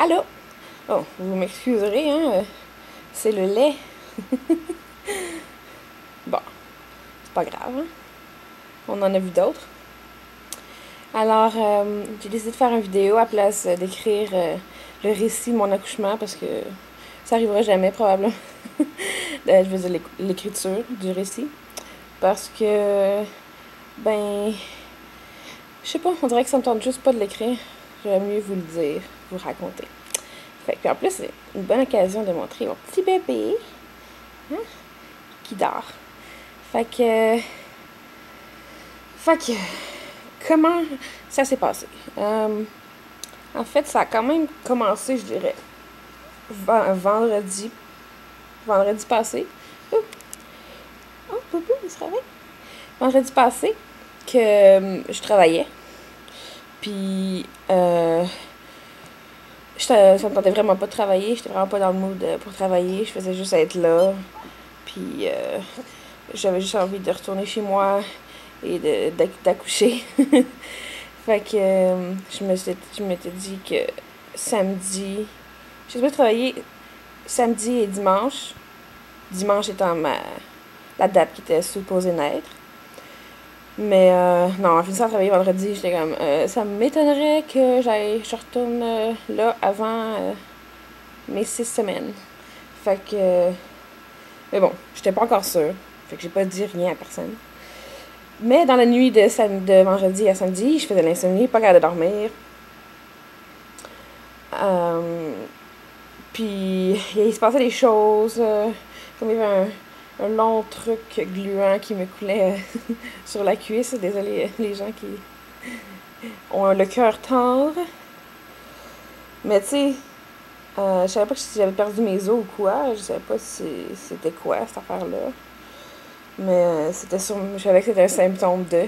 Allô? Oh, vous m'excuserez, hein? C'est le lait. Bon, c'est pas grave, hein? On en a vu d'autres. Alors, j'ai décidé de faire une vidéo à place d'écrire le récit de mon accouchement parce que ça arrivera jamais, probablement. Je veux dire l'écriture du récit. Parce que, ben, je sais pas, on dirait que ça me tente juste pas de l'écrire. J'aimerais mieux vous le dire, vous raconter. Fait que, en plus, c'est une bonne occasion de montrer mon petit bébé, hein, qui dort. Fait que, comment ça s'est passé? En fait, ça a quand même commencé, je dirais, vendredi passé. Oh, Boubou, il se réveille. Vendredi passé, que je travaillais. Puis, ça me tentait vraiment pas de travailler. J'étais vraiment pas dans le mood pour travailler. Je faisais juste être là. Puis, j'avais juste envie de retourner chez moi et d'accoucher. Fait que je m'étais dit que samedi, je suis travailler samedi et dimanche. Dimanche étant la date qui était supposée naître. Mais non, en finissant de travailler vendredi, j'étais comme, ça m'étonnerait que je retourne là avant mes 6 semaines. Fait que, mais bon, j'étais pas encore sûre. Fait que j'ai pas dit rien à personne. Mais dans la nuit de vendredi à samedi, je faisais de l'insomnie, pas capable de dormir. Puis il se passait des choses, comme il y avait un long truc gluant qui me coulait sur la cuisse. Désolée les gens qui ont le cœur tendre. Mais tu sais, je savais pas si j'avais perdu mes os ou quoi. Je savais pas si c'était quoi cette affaire-là. Mais je savais que c'était un symptôme de.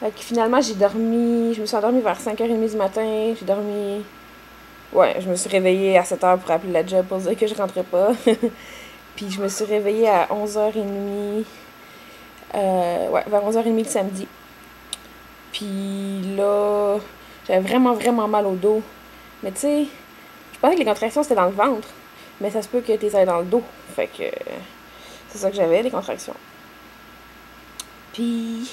Fait que finalement, je me suis endormie vers 5h30 du matin. J'ai dormi. Ouais, je me suis réveillée à 7h pour appeler la job pour dire que je rentrais pas. Puis je me suis réveillée à 11h30. Ouais, vers 11h30 le samedi. Puis là, j'avais vraiment, vraiment mal au dos. Mais tu sais, je pensais que les contractions c'était dans le ventre. Mais ça se peut que t'es allé dans le dos. Fait que c'est ça que j'avais, les contractions. Puis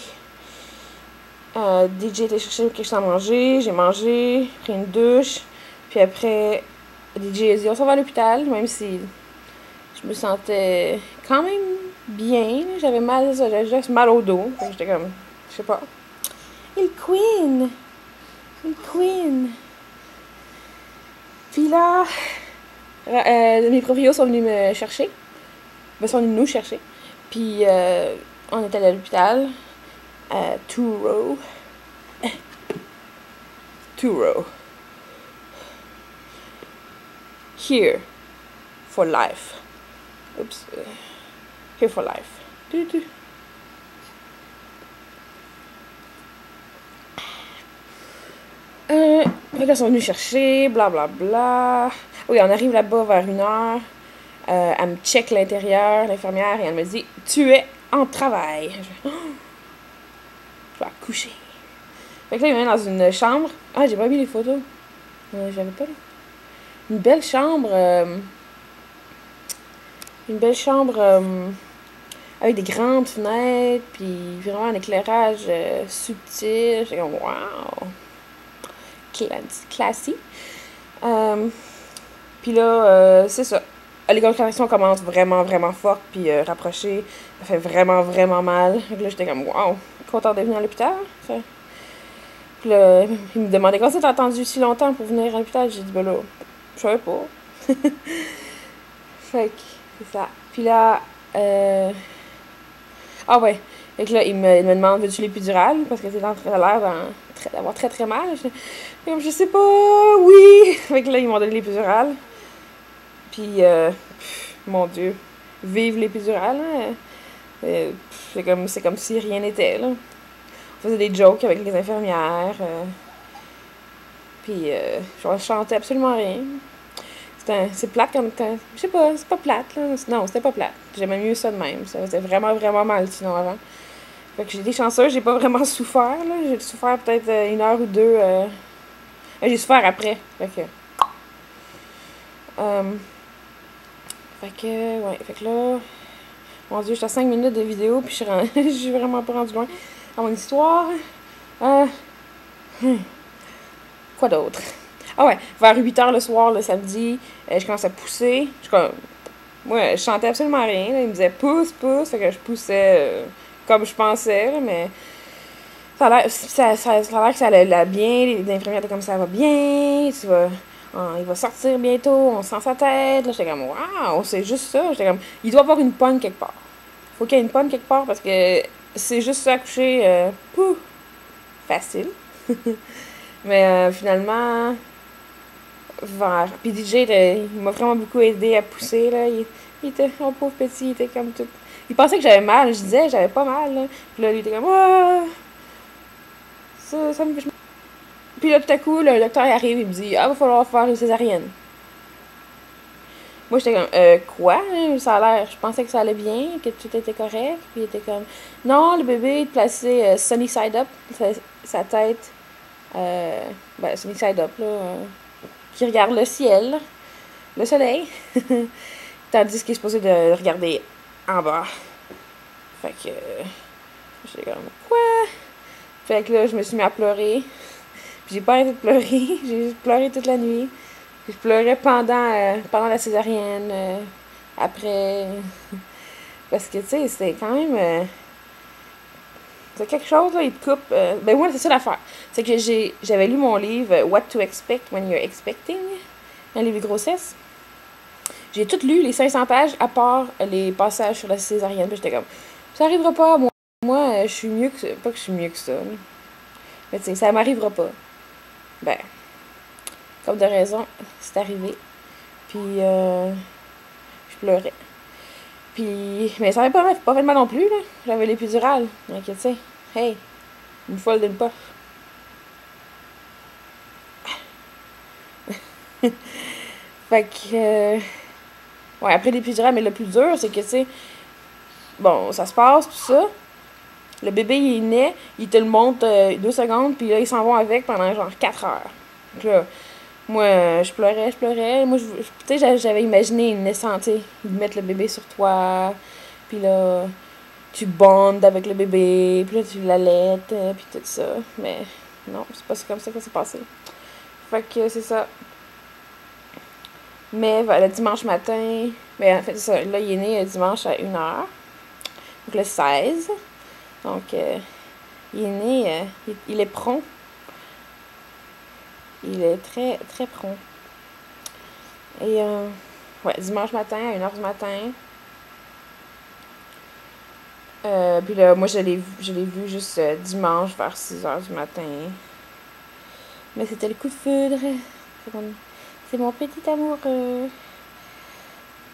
DJ était chercher quelque chose à manger. J'ai mangé, pris une douche. Puis après, DJ a dit on s'en va à l'hôpital, même si je me sentais quand même bien. J'avais juste mal au dos. Fait que j'étais comme, je sais pas. Il queen! Puis là, mes proprios sont venus me chercher. Ils sont venus nous chercher. Puis on est allé à l'hôpital. Truro. Here for life. Oops. Here for life. Fait que là, ils sont venus chercher, blablabla. Oui, on arrive là-bas vers 1h. Elle me check l'intérieur, l'infirmière, et elle me dit « Tu es en travail. » Je vais accoucher. Fait que là, il me met dans une chambre. Ah, j'ai pas mis les photos. J'avais pas les... Une belle chambre. Avec des grandes fenêtres, puis vraiment un éclairage subtil. J'étais comme « Wow! » Classique. Puis là, c'est ça. Les contractions commencent vraiment, vraiment fort, puis rapprochées. Ça fait vraiment, vraiment mal. Fait que là, j'étais comme, wow, content de venir à l'hôpital. Puis là, il me demandait, quand t'as attendu si longtemps pour venir à l'hôpital? J'ai dit, ben là, je savais pas. Fait que, c'est ça. Puis là, ah ouais. Fait que là, il me demande, veux-tu l'épidural? Parce que t'as l'air d'avoir très, très mal. Je sais pas, oui. Fait que là, ils m'ont donné l'épidural. Puis, mon Dieu, vive l'épidural, hein? C'est comme si rien n'était, là. On faisait des jokes avec les infirmières. Puis, je chantais absolument rien. C'est plate quand même. Je sais pas, c'est pas plate, là. Non, c'était pas plate. J'aimais mieux ça de même. Ça faisait vraiment, vraiment mal, sinon, avant. Fait que j'ai été chanceuse, j'ai pas vraiment souffert, là. J'ai souffert peut-être 1 heure ou 2. J'ai souffert après. Fait que Fait que, ouais, fait que là, mon Dieu, j'étais à 5 minutes de vidéo, puis je suis vraiment pas rendu loin à mon histoire. Euh, quoi d'autre? Ah ouais, vers 8 h le soir, le samedi, je commence à pousser. Moi, je chantais absolument rien. Là. Il me disait pousse, pousse. Fait que je poussais comme je pensais, là, mais ça a l'air que ça allait bien. Les infirmières étaient comme ça va bien. Il va sortir bientôt. On sent sa tête. Là, j'étais comme waouh, c'est juste ça. J'étais comme il doit y avoir une pomme quelque part. Faut qu'il y ait une pomme quelque part parce que c'est juste ça accoucher. Pouf, facile. Mais finalement, vers. Puis DJ, il m'a vraiment beaucoup aidé à pousser, là. Il était, oh pauvre petit, il était comme tout. Il pensait que j'avais mal, je disais, j'avais pas mal, là. Puis là, il était comme, ah, ça me fait. Puis là, tout à coup, le docteur arrive, il me dit, ah, va falloir faire une césarienne. Moi, j'étais comme, quoi? Ça a l'air, je pensais que ça allait bien, que tout était correct. Puis il était comme, non, le bébé est placé sunny side up, sa tête, sunny side up, là, qui regarde le ciel, le soleil, tandis qu'il est supposé de regarder en bas. Fait que j'étais comme quoi? Fait que là, je me suis mis à pleurer. Puis j'ai pas arrêté de pleurer. J'ai pleuré toute la nuit. Puis je pleurais pendant la césarienne, après. Parce que, tu sais, c'était quand même. C'est quelque chose, là, il te coupe. Ben, moi, c'est ça l'affaire. C'est que j'avais lu mon livre What to Expect When You're Expecting, un livre de grossesse. J'ai tout lu, les 500 pages, à part les passages sur la césarienne. Puis j'étais comme, ça arrivera pas, moi, je suis mieux que ça. Pas que je suis mieux que ça. Mais tu sais, ça m'arrivera pas. Ben, comme de raison, c'est arrivé. Puis, je pleurais. Puis, mais ça avait pas fait de mal non plus, là. J'avais l'épidurale. Donc, tu sais, hey, une folle d'une poche. Fait que, ouais, après l'épidurale, mais le plus dur, c'est que, tu sais, bon, ça se passe, tout ça. Le bébé, il est né, il te le montre 2 secondes, puis là, ils s'en vont avec pendant genre 4 heures. Donc là, moi, je pleurais. Moi, tu sais, j'avais imaginé une naissance, tu sais, ils mettent le bébé sur toi, puis là, tu bondes avec le bébé, puis là, tu l'allaites, puis tout ça. Mais non, c'est pas comme ça que ça s'est passé. Fait que c'est ça. Mais le dimanche matin, mais en fait, c'est ça, là, il est né dimanche à 1 h, donc le 16. Donc, il est né, il est prompt. Il est très, très prompt. Et, ouais, dimanche matin, à 1 h du matin. Puis là, moi, je l'ai vu juste dimanche vers 6 h du matin. Mais c'était le coup de foudre. C'est mon petit amoureux.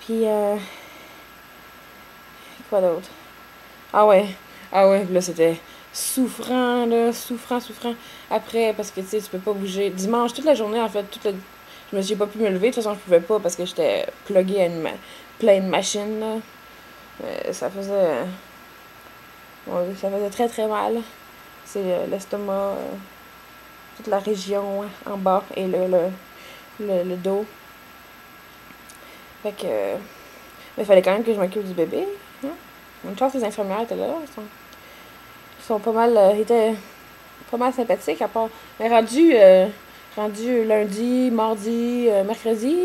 Puis, quoi d'autre? Ah ouais, là, c'était souffrant, là, souffrant. Après, parce que, tu sais, tu peux pas bouger. Dimanche, toute la journée, en fait, j'ai pas pu me lever. De toute façon, je pouvais pas parce que j'étais pluguée à plein de machines, là. Ça faisait très, très mal. C'est l'estomac, toute la région en bas et le dos. Fait que, mais il fallait quand même que je m'occupe du bébé. Hein? Une chance, les infirmières étaient là. Ils sont pas mal, ils étaient pas mal sympathiques à part. Mais rendu lundi, mardi, mercredi,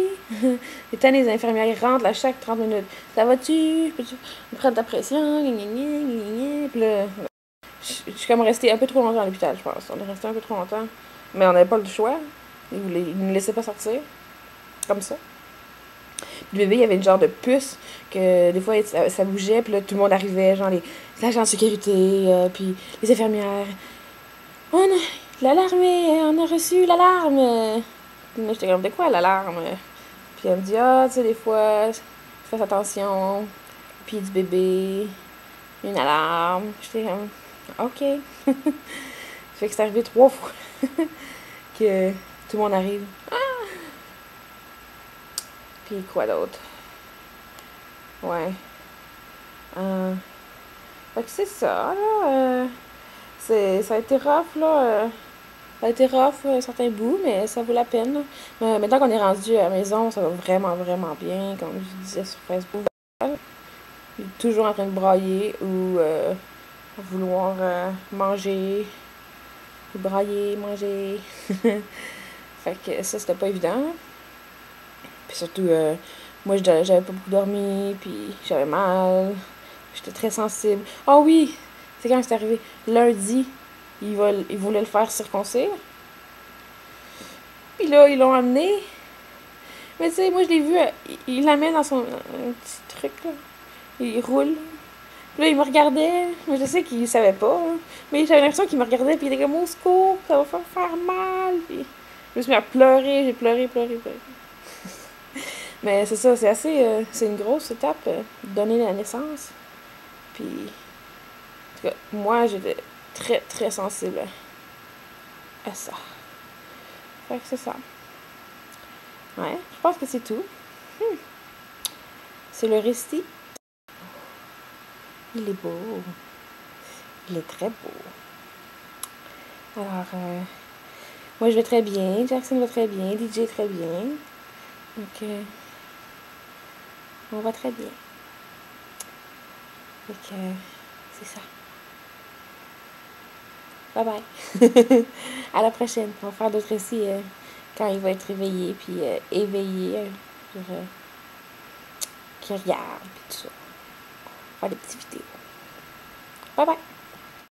les infirmières ils rentrent à chaque 30 minutes. Ça va-tu? Peux-tu prendre ta pression? Puis là, je suis comme restée un peu trop longtemps à l'hôpital, je pense. On est resté un peu trop longtemps. Mais on n'avait pas le choix. Ils ne nous laissaient pas sortir. Comme ça. Le bébé, il y avait une genre de puce que des fois ça bougeait, puis là tout le monde arrivait, genre les agents de sécurité, puis les infirmières. L'alarme on a reçu l'alarme. Puis moi j'étais comme de quoi l'alarme? Puis elle me dit ah tu sais des fois fais attention, puis du bébé, une alarme. J'étais comme ok. Fait que c'est arrivé 3 fois que tout le monde arrive. Puis quoi d'autre? Ouais. Fait que c'est ça, là. Ça a été rough, là. Ça a été rough un certain bout, mais ça vaut la peine. Maintenant qu'on est rendu à la maison, ça va vraiment, vraiment bien. Comme je disais sur Facebook, je suis toujours en train de brailler ou vouloir manger, brailler, manger. Fait que ça, c'était pas évident. Puis surtout, moi, j'avais pas beaucoup dormi, puis j'avais mal. J'étais très sensible. Ah oui! C'est quand c'est arrivé? Lundi, ils voulaient le faire circoncire. Puis là, ils l'ont amené. Mais tu sais, moi, je l'ai vu, il l'amène dans son un petit truc, là. Il roule. Puis là, il me regardait. Mais je sais qu'il savait pas, hein. Mais j'avais l'impression qu'il me regardait, puis il était comme au secours, ça va faire mal. Puis je me suis mis à pleurer, j'ai pleuré, pleuré, pleuré. Mais c'est ça, c'est assez. C'est une grosse étape, donner la naissance. Puis, en tout cas, moi, j'étais très, très sensible à ça. Fait que c'est ça. Ouais, je pense que c'est tout. C'est le récit. Il est beau. Il est très beau. Alors, moi, je vais très bien. Jackson va très bien. DJ très bien. Donc, on va très bien. Donc, c'est ça. Bye bye. À la prochaine. On va faire d'autres récits quand il va être réveillé, puis éveillé. Qui regarde, puis tout ça. Faire des petites vidéos. Bye bye.